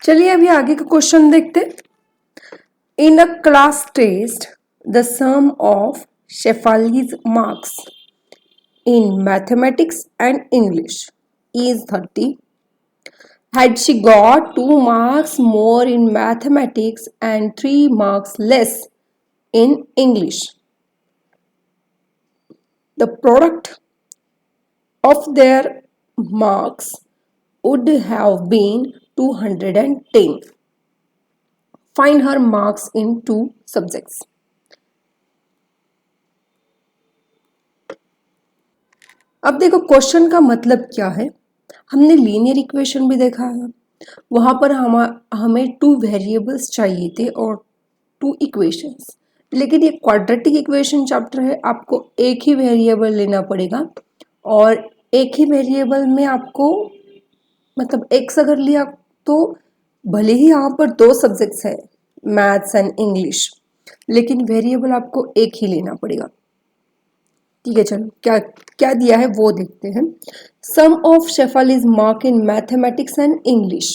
चलिए अभी आगे का क्वेश्चन देखते हैं। In a class test the sum of Shefali's marks in mathematics and English is 30. Had she got 2 marks more in mathematics and 3 marks less in English, the product of their marks would have been 210. Find her marks in 2 subjects. अब देखो question का मतलब क्या है। हमने linear equation भी देखा है, वहां पर हमें 2 वेरिएबल्स चाहिए थे और 2 इक्वेशंस, लेकिन ये क्वाड्रेटिक इक्वेशन चैप्टर है, आपको एक ही वेरिएबल लेना पड़ेगा और एक ही वेरिएबल में आपको मतलब एक्स अगर लिया तो भले ही यहाँ पर 2 सब्जेक्ट्स है मैथ्स एंड इंग्लिश, लेकिन वेरिएबल आपको एक ही लेना पड़ेगा। ठीक है, चलो क्या क्या दिया है वो देखते हैं। Sum of Shefali's mark in mathematics and English.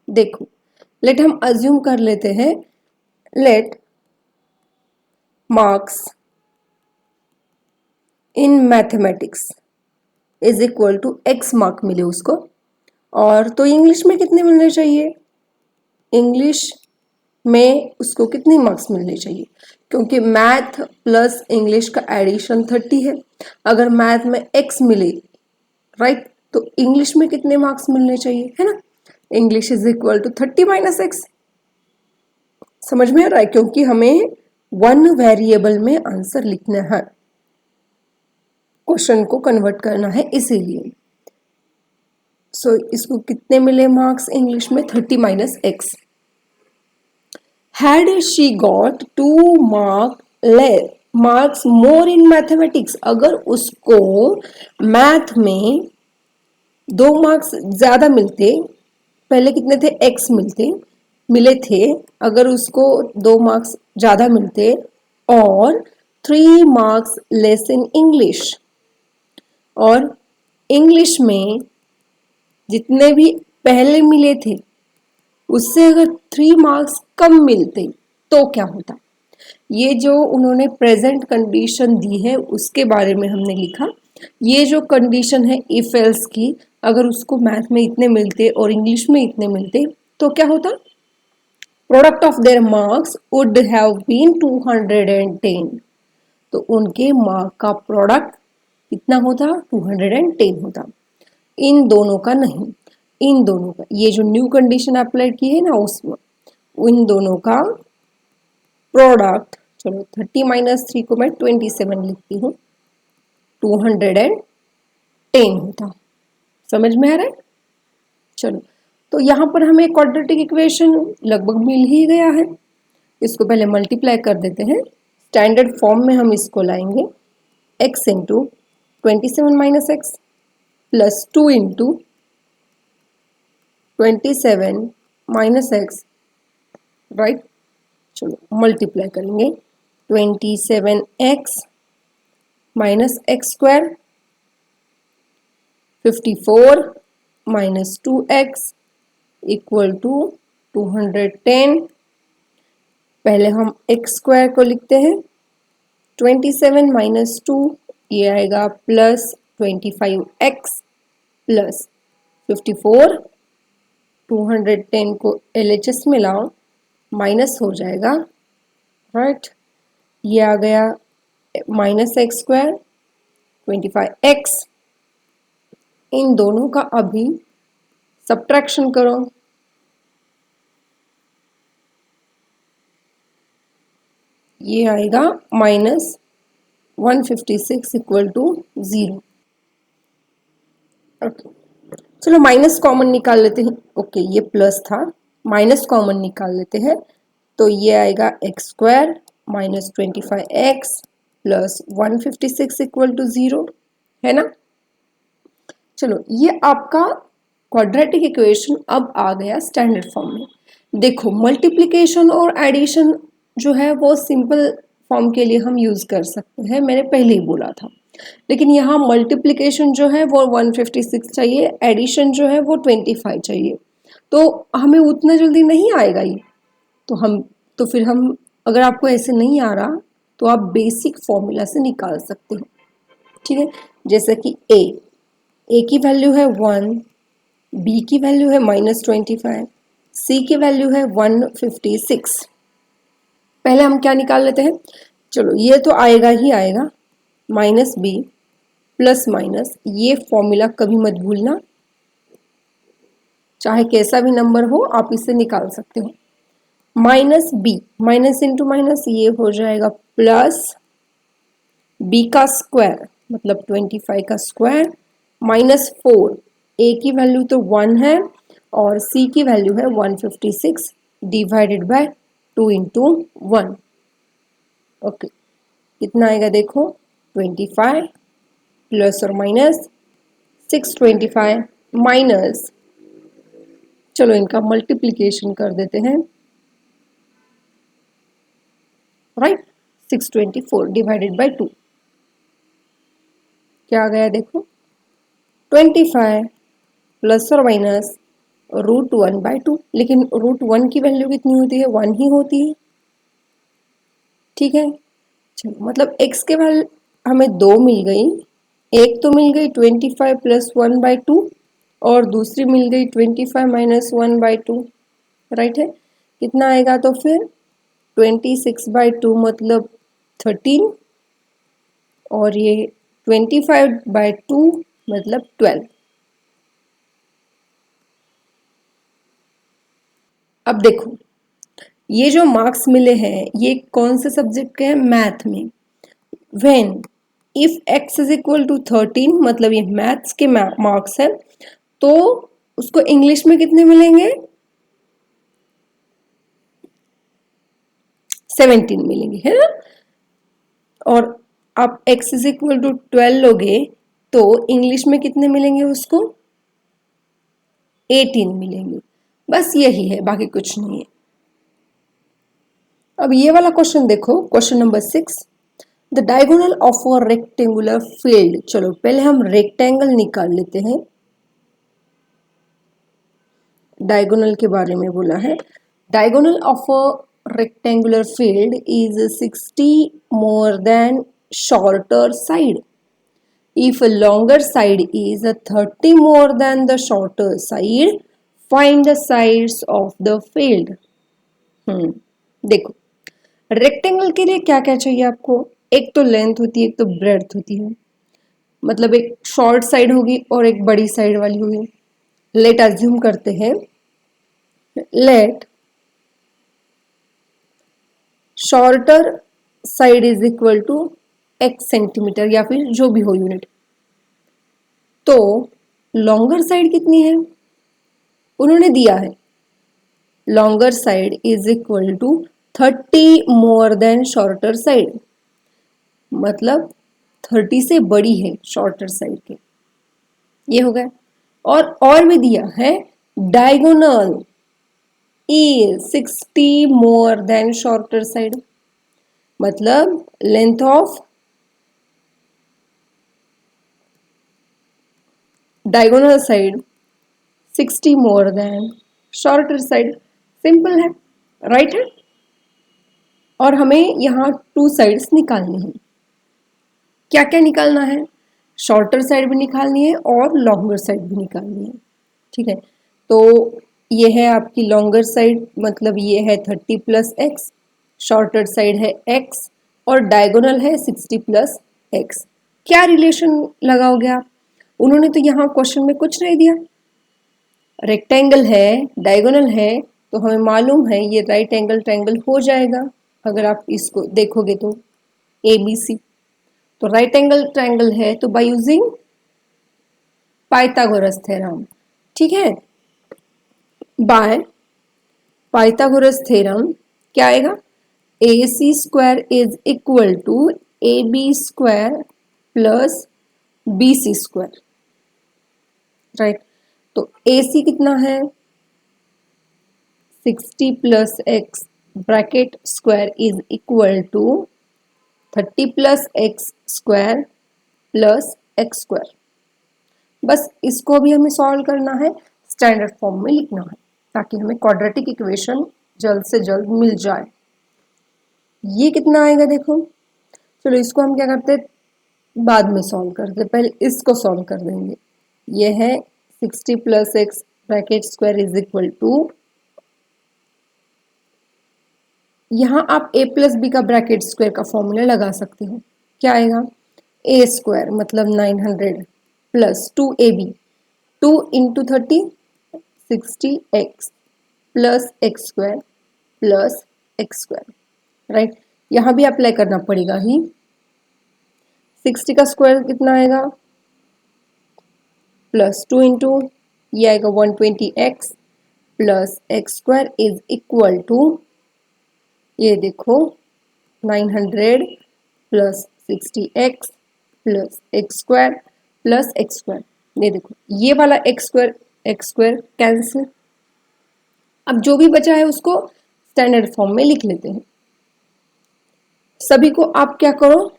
देखो लेट हम अज्यूम कर लेते हैं, let marks in mathematics is equal to X mark मिले उसको, और तो इंग्लिश में कितने मिलने चाहिए, इंग्लिश में उसको कितने मार्क्स मिलने चाहिए, क्योंकि मैथ प्लस इंग्लिश का एडिशन 30 है। अगर मैथ में एक्स मिले राइट, तो इंग्लिश में कितने मार्क्स मिलने चाहिए, है ना। English is equal to 30 minus x. समझ में आ रहा है, क्योंकि हमें 1 वेरिएबल में आंसर लिखना है, क्वेश्चन को कन्वर्ट करना है, इसीलिए सो इसको कितने मिले मार्क्स इंग्लिश में, 30 minus x. Had she got 2 marks more in mathematics, अगर उसको मैथ में 2 मार्क्स ज्यादा मिलते, पहले कितने थे x मिले थे, अगर उसको 2 मार्क्स ज्यादा मिलते और 3 मार्क्स लेस इन इंग्लिश, और इंग्लिश में जितने भी पहले मिले थे उससे अगर 3 मार्क्स कम मिलते तो क्या होता। ये जो उन्होंने प्रेजेंट कंडीशन दी है उसके बारे में हमने लिखा। ये जो कंडीशन है इफ एल्स की, अगर उसको मैथ में इतने मिलते और इंग्लिश में इतने मिलते तो क्या होता, product of their marks would have been 210। तो उनके मार्क का प्रोडक्ट कितना होता, 210 होता। इन दोनों का नहीं, इन दोनों का, ये जो न्यू कंडीशन अप्लाई की है ना उसमें, इन दोनों का प्रोडक्ट, चलो 30 माइनस 3 को मैं 27 लिखती हूँ, 210 होता। समझ में आ रहा है। चलो तो यहाँ पर हमें क्वाड्रेटिक इक्वेशन लगभग मिल ही गया है, इसको पहले मल्टीप्लाई कर देते हैं। स्टैंडर्ड फॉर्म में हम इसको लाएंगे, x into 27 minus x plus 2 into 27 minus x, right. चलो मल्टीप्लाई करेंगे, 27x minus x square, 54 minus 2x equal to 210। पहले हम x स्क्वायर को लिखते हैं, 27 माइनस 2 ये आएगा प्लस 25x प्लस 54, 210 को LHS में लाओ माइनस हो जाएगा, राइट। ये आ गया माइनस एक्स स्क्वायर 25x। इन दोनों का अभी सब्ट्रैक्शन करो, ये आएगा माइनस 156 इक्वल टू 0। चलो माइनस कॉमन निकाल लेते हैं, ओके ये प्लस था, माइनस कॉमन निकाल लेते हैं, तो ये आएगा x square minus 25x plus 156 equal to 0, है ना। चलो ये आपका क्वाड्रेटिक इक्वेशन अब आ गया स्टैंडर्ड फॉर्म में। देखो मल्टीप्लिकेशन और एडिशन जो है वो सिंपल फॉर्म के लिए हम यूज कर सकते हैं, मैंने पहले ही बोला था, लेकिन यहाँ मल्टीप्लिकेशन जो है वो 156 चाहिए, एडिशन जो है वो 25 चाहिए। तो हमें उतना जल्दी नहीं आएगा ये। तो फिर हम अगर आपको ऐसे नहीं आ रहा तो आप बेसिक फॉर्मूला से निकाल सकते हो। ठीक है, जैसे कि ए की वैल्यू है 1, बी की वैल्यू है -25, सी की वैल्यू है 156। पहले हम क्या निकाल लेते हैं, चलो ये तो आएगा ही आएगा, माइनस बी प्लस माइनस, ये फॉर्मूला कभी मत भूलना, चाहे कैसा भी नंबर हो आप इसे निकाल सकते हो। Minus b, minus into minus ये हो जाएगा प्लस बी का स्क्वायर मतलब 25 का स्क्वायर -4, ए की वैल्यू तो 1 है और सी की वैल्यू है 156 डिवाइडेड बाय 2 इंटू 1। ओके, कितना आएगा देखो, 25 प्लस और माइनस 625 माइनस, चलो इनका मल्टीप्लिकेशन कर देते हैं, राइट, 624 डिवाइडेड बाय 2 क्या आ गया देखो, 25 प्लस और माइनस √1/2, लेकिन √1 की वैल्यू कितनी होती है, 1 ही होती है। ठीक है, चलो मतलब x के वैल्यू हमें 2 मिल गई, एक तो मिल गई 25 प्लस 1/2 और दूसरी मिल गई 25 माइनस 1/2, राइट है। कितना आएगा तो फिर 26/2 मतलब 13 और ये 25/2 मतलब 12। अब देखो ये जो मार्क्स मिले हैं ये कौन से सब्जेक्ट के हैं, मैथ में। When if x is equal to 13 मतलब ये मैथ्स के मार्क्स है, तो उसको इंग्लिश में कितने मिलेंगे, 17 मिलेंगे, है ना। और आप x इज इक्वल टू 12 लोगे तो इंग्लिश में कितने मिलेंगे उसको, 18 मिलेंगे। बस यही है, बाकी कुछ नहीं है। अब ये वाला क्वेश्चन देखो, question number 6, the diagonal of a rectangular field. चलो पहले हम रेक्टेंगल निकाल लेते हैं, डायगोनल के बारे में बोला है। Diagonal of a rectangular field is 60 more than shorter side if a longer side is 30 more than the shorter side, find the sides of the field। देखो रेक्टेंगल के लिए क्या क्या चाहिए आपको, एक तो लेंथ होती है, एक तो ब्रेड्थ होती है, मतलब एक शॉर्ट साइड होगी और एक बड़ी साइड वाली होगी। लेट अज्यूम करते हैं, let shorter side is equal to x centimetre या फिर जो भी हो यूनिट, तो लॉन्गर साइड कितनी है, उन्होंने दिया है longer side is equal to 30 more than shorter side, मतलब 30 से बड़ी है शॉर्टर साइड के, ये हो गया। और भी दिया है diagonal is 60 more than shorter side, मतलब length of diagonal side 60 more than shorter side, simple है, राइट है। और हमें यहाँ 2 साइड्स निकालनी है, क्या क्या निकालना है, शॉर्टर साइड भी निकालनी है और लॉन्गर साइड भी निकालनी है। ठीक है, तो ये है आपकी लॉन्गर साइड, मतलब ये है 30 प्लस एक्स, शॉर्टर साइड है x और डायगोनल है 60 प्लस एक्स। क्या रिलेशन लगाओगे आप, उन्होंने तो यहाँ क्वेश्चन में कुछ नहीं दिया, रेक्टेंगल है डायगोनल है, तो हमें मालूम है ये राइट एंगल ट्रायंगल हो जाएगा अगर आप इसको देखोगे तो, ABC। तो राइट एंगल ट्रायंगल है तो बाय यूजिंग पाइथागोरस थ्योरम, ठीक है, बाय पाइथागोरस थ्योरम क्या आएगा, AC square is equal to AB square plus BC square, right. तो AC कितना है 60 plus x bracket square is equal to 30 plus x square plus x square. बस इसको भी हमें सॉल्व करना है, स्टैंडर्ड फॉर्म में लिखना है। ताकि हमें क्वाड्रेटिक इक्वेशन जल्द से जल्द मिल जाए। ये कितना आएगा देखो, चलो इसको हम क्या करते हैं बाद में सॉल्व करते, पहले इसको सॉल्व कर देंगे। ये है 60 plus x bracket square is equal to, यहाँ आप a प्लस बी का ब्रैकेट स्क्वायर का फॉर्मूला लगा सकते हो। क्या आएगा, a स्क्वायर मतलब 900 plus 2ab, 2 into 30 60x plus x square plus x square, right. यहाँ भी अप्लाई करना पड़ेगा ही। 60 का स्क्वायर कितना आएगा, प्लस 2 इंटू ये आएगा 120x plus x square is equal to, ये देखो 900 plus 60x plus x square plus x square, ये देखो ये वाला एक्स स्क्वायर कैंसिल। अब जो भी बचा है उसको स्टैंडर्ड फॉर्म में लिख लेते हैं। सभी को आप क्या करो,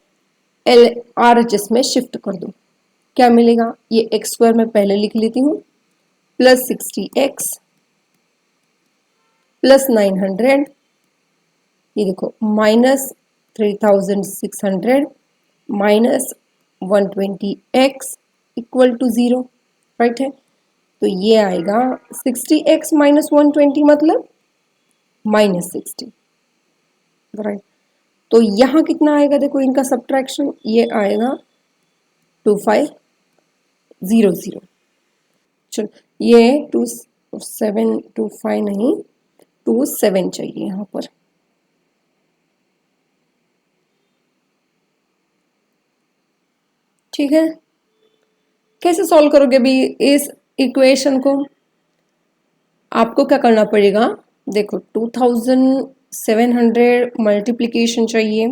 एल आर एच एस में शिफ्ट कर दो। क्या मिलेगा, ये एक्स स्क्वायर में पहले लिख लेती हूँ प्लस 60x प्लस 900, ये देखो minus 3600 minus 120x equal to 0, right है। तो ये आएगा 60x माइनस 120 मतलब माइनस 60, राइट। तो यहाँ कितना आएगा देखो इनका सब्ट्रैक्शन, ये आएगा 2500। चलो ये 2725 नहीं 27 चाहिए यहाँ पर। ठीक है, कैसे सॉल्व करोगे अभी इस इक्वेशन को, आपको क्या करना पड़ेगा, देखो 2700 मल्टीप्लीकेशन चाहिए,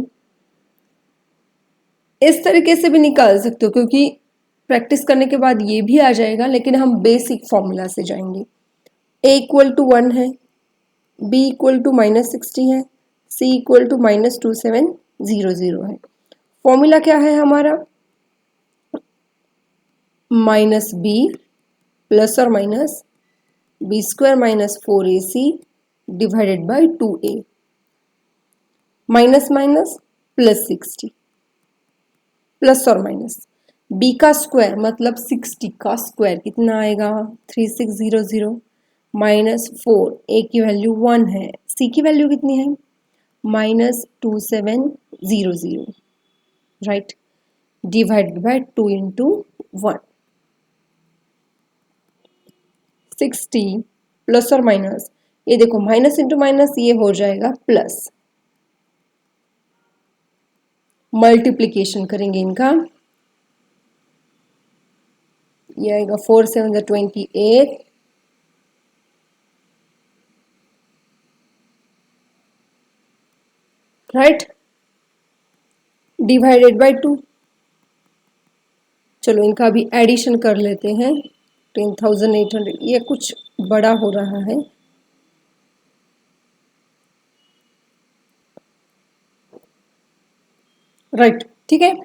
इस तरीके से भी निकाल सकते हो क्योंकि प्रैक्टिस करने के बाद ये भी आ जाएगा, लेकिन हम बेसिक फॉर्मूला से जाएंगे। a इक्वल टू 1 है, b इक्वल टू माइनस 60 है, c इक्वल टू माइनस 2700 है। फॉर्मूला क्या है हमारा, माइनस b प्लस और minus b square minus 4ac divided by 2a, minus minus plus 60 plus और माइनस b का स्क्वायर मतलब 60 का स्क्वायर कितना आएगा 3600 माइनस 4, a की वैल्यू 1 है, c की वैल्यू कितनी है minus 2700, right, divided by 2 into 1, 60 plus और माइनस, ये देखो माइनस इंटू माइनस ये हो जाएगा प्लस, मल्टीप्लीकेशन करेंगे इनका, ये आएगा 4 7 28, राइट, डिवाइडेड बाय 2। चलो इनका भी एडिशन कर लेते हैं, 10,800, ये कुछ बड़ा हो रहा है, राइट, ठीक है।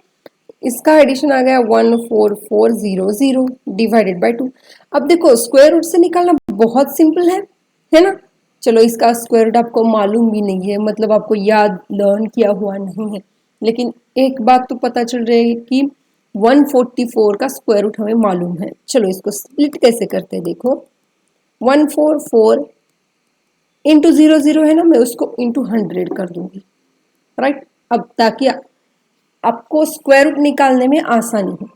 इसका एडिशन आ गया 14400 डिवाइडेड बाय 2। अब देखो स्क्वायर रूट से निकालना बहुत सिंपल है ना। चलो इसका स्क्वायर रूट आपको मालूम भी नहीं है, मतलब आपको याद लर्न किया हुआ नहीं है, लेकिन एक बात तो पता चल रही है कि 144 का स्क्वायर रूट हमें मालूम है। चलो इसको स्प्लिट कैसे करते हैं देखो, 144 इंटू 00 है ना, मैं उसको इंटू 100 कर दूंगी, राइट। अब ताकि आपको स्क्वायर रूट निकालने में आसानी हो।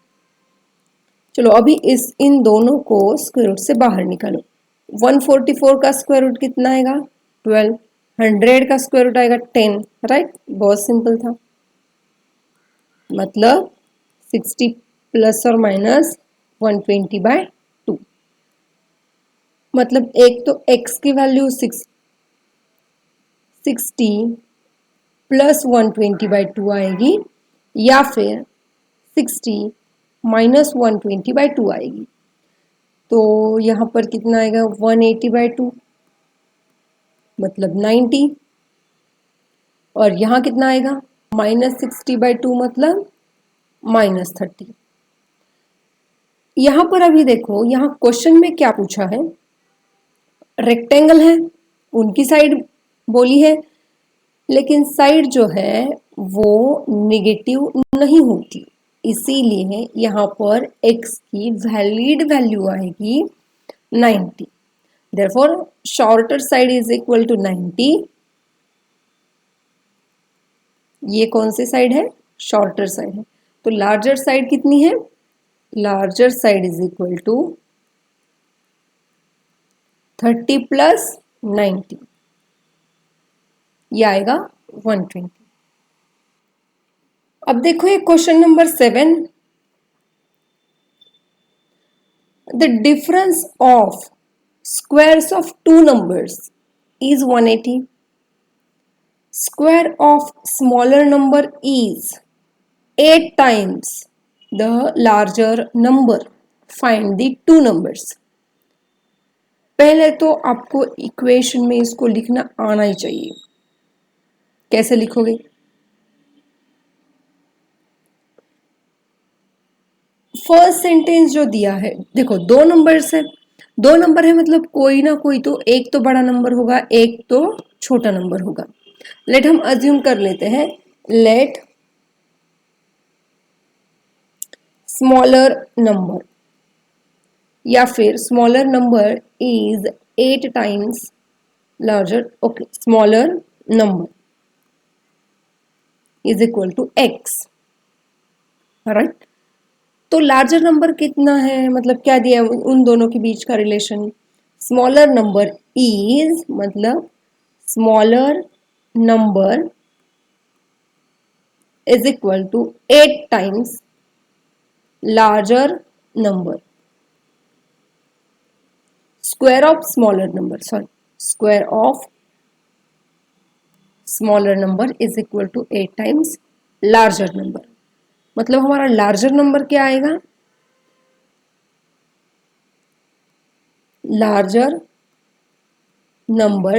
चलो अभी इन दोनों को स्क्वायर रूट से बाहर निकालो। 144 का स्क्वायर रूट कितना आएगा 12, 100 का स्क्वायर रूट आएगा 10, राइट, बहुत सिंपल था। मतलब 60 प्लस और माइनस 120 बाय 2, मतलब एक तो x की वैल्यू 60 प्लस 120 बाय 2 आएगी, या फिर 60 माइनस 120 बाई 2 आएगी। तो यहाँ पर कितना आएगा 180 बाई 2 मतलब 90, और यहाँ कितना आएगा माइनस 60 बाई 2 मतलब माइनस 30। यहाँ पर अभी देखो यहाँ क्वेश्चन में क्या पूछा है, रेक्टेंगल है, उनकी साइड बोली है, लेकिन साइड जो है वो निगेटिव नहीं होती, इसीलिए यहाँ पर x की वैलिड वैल्यू आएगी 90। Therefore shorter side is equal to 90। ये कौन सी साइड है? शॉर्टर साइड है। तो लार्जर साइड कितनी है? Larger side is equal to 30 plus 90, ये आएगा 120। अब देखो ये question number 7, the difference of squares of two numbers is 180, square of smaller number is 8 times the larger number. Find the two numbers. पहले तो आपको इक्वेशन में इसको लिखना आना ही चाहिए। कैसे लिखोगे? फर्स्ट सेंटेंस जो दिया है, देखो दो नंबर्स है, दो नंबर है मतलब कोई ना कोई तो एक तो बड़ा नंबर होगा, एक तो छोटा नंबर होगा। लेट हम अज्यूम कर लेते हैं, लेट स्मॉलर नंबर, या फिर smaller number is 8 times larger. Okay, smaller number is equal to x, right. तो लार्जर नंबर कितना है, मतलब क्या दिया है उन दोनों के बीच का रिलेशन? स्मॉलर नंबर इज मतलब smaller number is equal to 8 times larger number. Square of smaller number, square of smaller number is equal to 8 times larger number. मतलब हमारा larger number क्या आएगा? Larger number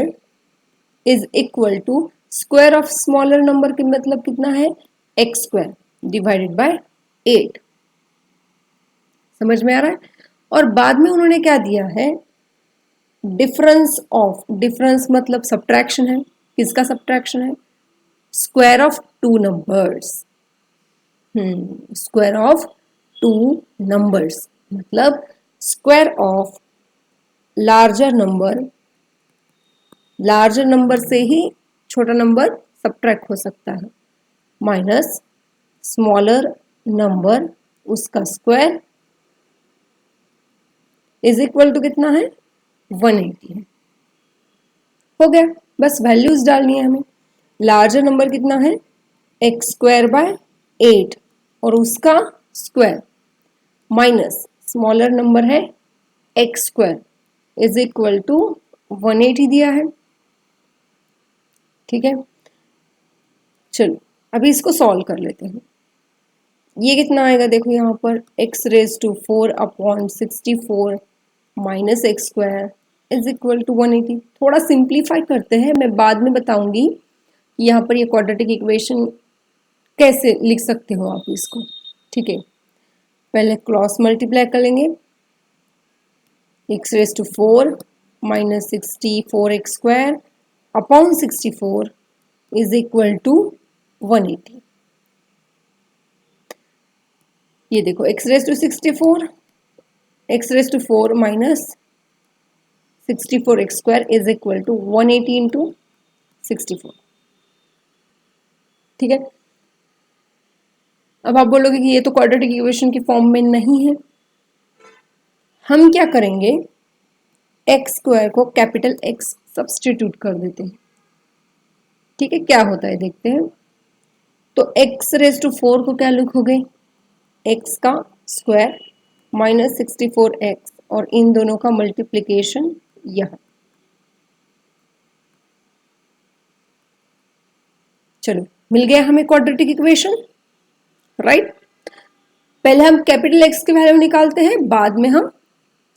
is equal to square of smaller number के मतलब कितना है? X square divided by 8। समझ में आ रहा है? और बाद में उन्होंने क्या दिया है? डिफरेंस ऑफ, डिफरेंस मतलब सब्ट्रैक्शन है। किसका सब्ट्रैक्शन है? Square of two numbers. Square of two numbers मतलब square of larger number, larger number से ही छोटा नंबर सब्ट्रैक्ट हो सकता है, माइनस स्मॉलर नंबर उसका स्क्वायर इज इक्वल टू कितना है? 180 है। हो गया, बस वैल्यूज डालनी है हमें। लार्जर नंबर कितना है? एक्स स्क्वायर बाय 8 और उसका स्क्वायर, माइनस स्मॉलर नंबर है x square is equal to 180 दिया है। ठीक है, चलो अभी इसको सॉल्व कर लेते हैं। ये कितना आएगा? देखो यहाँ पर x raise to 4 upon 64 minus x square is equal to 180। थोड़ा सिंप्लीफाई करते हैं, मैं बाद में बताऊंगी यहाँ पर ये क्वाड्रेटिक इक्वेशन कैसे लिख सकते हो आप इसको। ठीक है, पहले क्रॉस मल्टीप्लाई कर लेंगे, x raise to 4 minus 64 x square upon 64 is equal to 180। ये देखो x raise to 64, x raise to 4 minus 64 x square is equal to 180 into 64। ठीक है, अब आप बोलोगे कि ये तो क्वाड्रेटिक इक्वेशन की फॉर्म में नहीं है। हम क्या करेंगे, एक्स स्क्वायर को कैपिटल एक्स सब्स्टिट्यूट कर देते हैं। ठीक है, क्या होता है देखते हैं। तो एक्स रेज टू 4 को क्या लिखोगे? एक्स का स्क्वायर माइनस 64 एक्स और इन दोनों का मल्टीप्लीकेशन यहां। चलो, मिल गया हमें क्वाड्रेटिक इक्वेशन, राइट। पहले हम कैपिटल एक्स की वैल्यू निकालते हैं, बाद में हम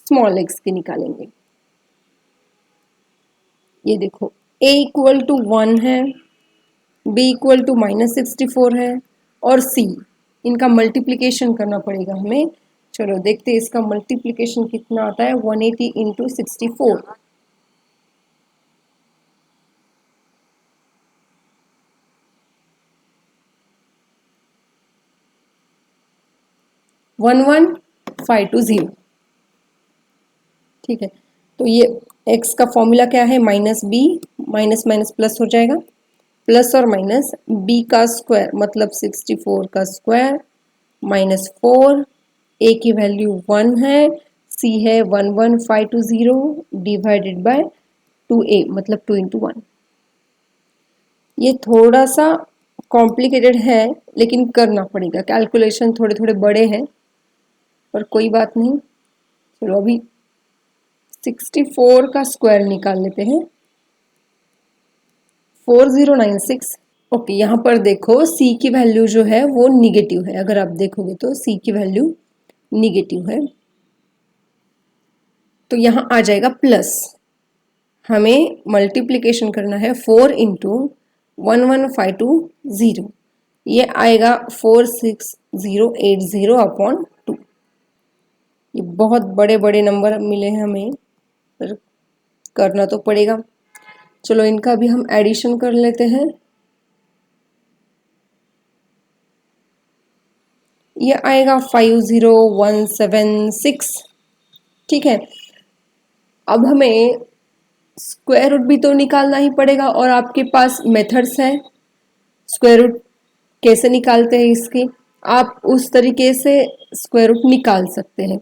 स्मॉल एक्स की निकालेंगे। ये देखो a इक्वल टू 1 है, b इक्वल टू माइनस 64 है और c, इनका मल्टीप्लीकेशन करना पड़ेगा हमें। चलो देखते हैं इसका मल्टीप्लीकेशन कितना आता है। 180 इंटू 64 11520। ठीक है, तो ये x का फॉर्मूला क्या है, minus b, minus minus plus हो जाएगा, प्लस और माइनस b का स्क्वायर मतलब 64 का स्क्वायर माइनस 4, a की वैल्यू 1 है, c है 11520 डिवाइडेड बाय 2a मतलब 2 इंटू 1। ये थोड़ा सा कॉम्प्लिकेटेड है लेकिन करना पड़ेगा, कैलकुलेशन थोड़े थोड़े बड़े हैं पर कोई बात नहीं। चलो अभी 64 का स्क्वायर निकाल लेते हैं, 4096। ओके, यहाँ पर देखो c की वैल्यू जो है वो निगेटिव है, अगर आप देखोगे तो c की वैल्यू निगेटिव है, तो यहाँ आ जाएगा प्लस। हमें मल्टीप्लिकेशन करना है 4 इंटू 11520, ये आएगा 46080 अपॉन 2। ये बहुत बड़े बड़े नंबर मिले हैं हमें, पर करना तो पड़ेगा। चलो इनका भी हम एडिशन कर लेते हैं। ये आएगा 50176। ठीक है, अब हमें स्क्वायर रूट भी तो निकालना ही पड़ेगा और आपके पास मेथड्स हैं स्क्वायर रूट कैसे निकालते हैं इसकी, आप उस तरीके से स्क्वायर रूट निकाल सकते हैं।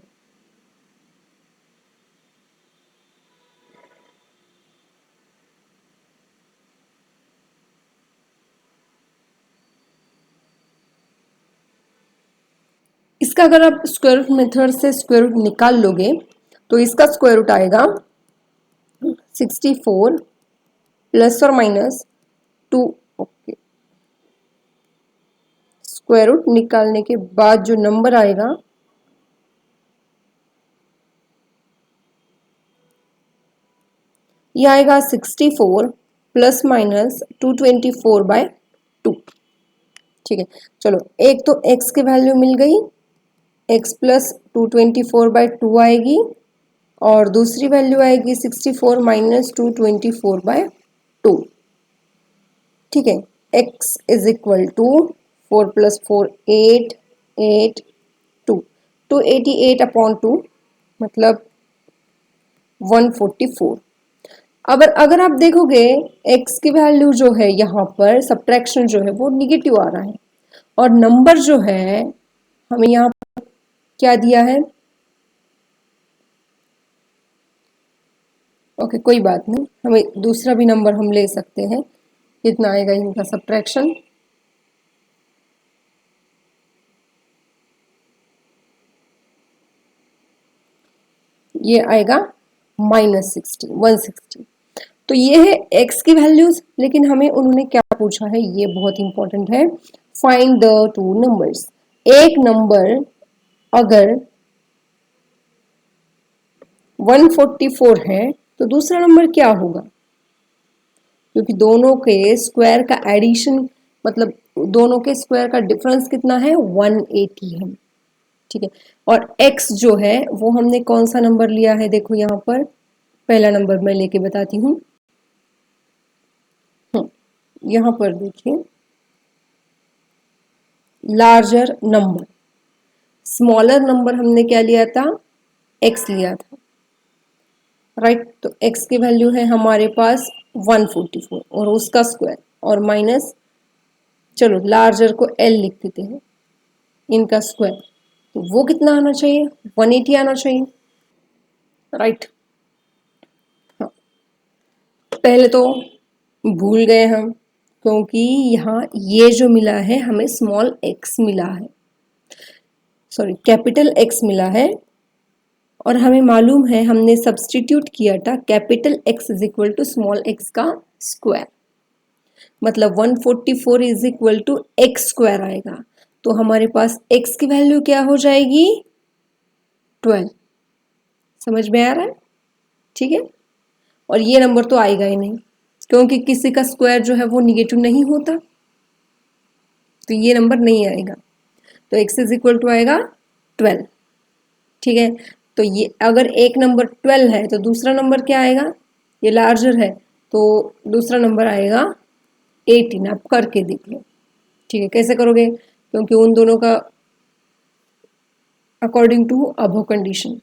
इसका अगर आप स्क्वायर रूट मेथड से स्क्वायर रूट निकाल लोगे तो इसका स्क्वायर रूट आएगा 64 प्लस और माइनस 2। ओके, स्क्वायर रूट निकालने के बाद जो नंबर आएगा ये आएगा 64 प्लस माइनस 224/2। ठीक है, चलो एक तो x की वैल्यू मिल गई, x प्लस 224/2 आएगी और दूसरी वैल्यू आएगी 64 माइनस 224/2। ठीक है, x is equal to 4 plus 4 8 8 2 288 upon 2 मतलब 144। अब अगर आप देखोगे x की वैल्यू जो है यहाँ पर सब्ट्रैक्शन जो है वो निगेटिव आ रहा है और नंबर जो है हमें यहाँ पर क्या दिया है। ओके, कोई बात नहीं, हमें दूसरा भी नंबर हम ले सकते हैं। कितना आएगा इनका सब्ट्रैक्शन, ये आएगा -60 160। तो ये है x की वैल्यूज, लेकिन हमें उन्होंने क्या पूछा है ये बहुत इंपॉर्टेंट है, फाइंड द टू नंबर्स। एक नंबर अगर 144 है तो दूसरा नंबर क्या होगा, क्योंकि दोनों के स्क्वायर का एडिशन मतलब दोनों के स्क्वायर का डिफरेंस कितना है 180 है। ठीक है, और x जो है वो हमने कौन सा नंबर लिया है, देखो यहाँ पर पहला नंबर मैं लेके बताती हूँ। यहाँ पर देखिए लार्जर नंबर, स्मॉलर नंबर हमने क्या लिया था, x लिया था, राइट। तो x की वैल्यू है हमारे पास 144 और उसका स्क्वायर और माइनस, चलो लार्जर को l लिख देते हैं, इनका स्क्वायर, तो वो कितना आना चाहिए 180 आना चाहिए, राइट। हाँ, पहले तो भूल गए हम क्योंकि यहाँ ये जो मिला है हमें स्मॉल x मिला है, सॉरी कैपिटल x मिला है और हमें मालूम है हमने सब्सटीट्यूट किया था capital x is equal to small x का स्क्वायर, मतलब 144 is equal to x square आएगा। तो हमारे पास x की वैल्यू क्या हो जाएगी 12। समझ में आ रहा है, ठीक है। और ये नंबर तो आएगा ही नहीं क्योंकि किसी का स्क्वायर जो है वो निगेटिव नहीं होता, तो ये नंबर नहीं आएगा। तो x इज इक्वल टू आएगा 12। ठीक है, तो ये अगर एक नंबर 12 है तो दूसरा नंबर क्या आएगा, ये लार्जर है तो दूसरा नंबर आएगा 18। आप करके देख लो, ठीक है। कैसे करोगे, क्योंकि उन दोनों का according to above condition.